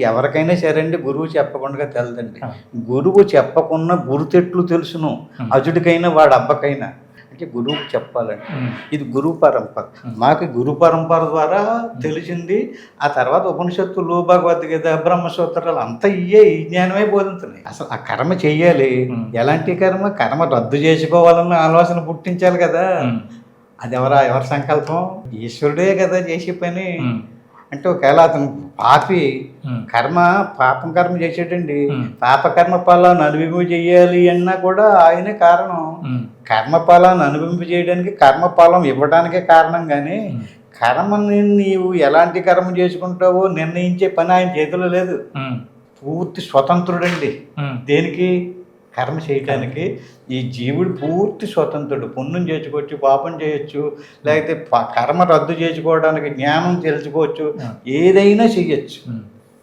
ఎవరికైనా సరే అండి గురువు చెప్పకుండా తెలదండి. ఆ! గురువు చెప్పకున్న గురుతెట్లు తెలుసును. హ్మ్. అజుడికైనా వాడి అబ్బకైనా. అంటే గురువుకి చెప్పాలండి. హ్మ్. ఇది గురువు పరంపర. హ్మ్. మాకు గురు పరంపర ద్వారా తెలిసింది. ఆ తర్వాత ఉపనిషత్తులు, భగవద్గీత, బ్రహ్మసూత్రాలు అంతా ఈ జ్ఞానమే బోధించున్నాయి. అసలు ఆ కర్మ చెయ్యాలి. హ్మ్. ఎలాంటి కర్మ? కర్మ రద్దు చేసుకోవాలన్న ఆలోచన పుట్టించాలి కదా! హ్మ్. అది ఎవరి సంకల్పం? ఈశ్వరుడే కదా చేసే పని. హ్మ్. అంటే ఒకవేళ అతను పాపి హ్మ్. పాపం కర్మ చేసేటండి. హ్మ్. పాపకర్మ ఫలాన్ని అనుభవింప చేయాలి అన్నా కూడా ఆయనే కారణం. హ్మ్. కర్మ ఫలాన్ని అనుభవింప చేయడానికి కర్మ ఫలం ఇవ్వడానికే కారణం కానీ హ్మ్. కర్మని నీవు ఎలాంటి కర్మ చేసుకుంటావో నిర్ణయించే పని ఆయన చేతిలో లేదు. హ్మ్. పూర్తి స్వతంత్రుడండి. హ్మ్. దేనికి? కర్మ చేయటానికి. ఈ జీవుడు పూర్తి స్వతంత్రుడు. పుణ్యం చేసుకోవచ్చు, పాపం చేయొచ్చు, లేకపోతే కర్మ రద్దు చేసుకోవడానికి జ్ఞానం తెలుసుకోవచ్చు, ఆ! ఏదైనా చెయ్యొచ్చు. హ్మ్.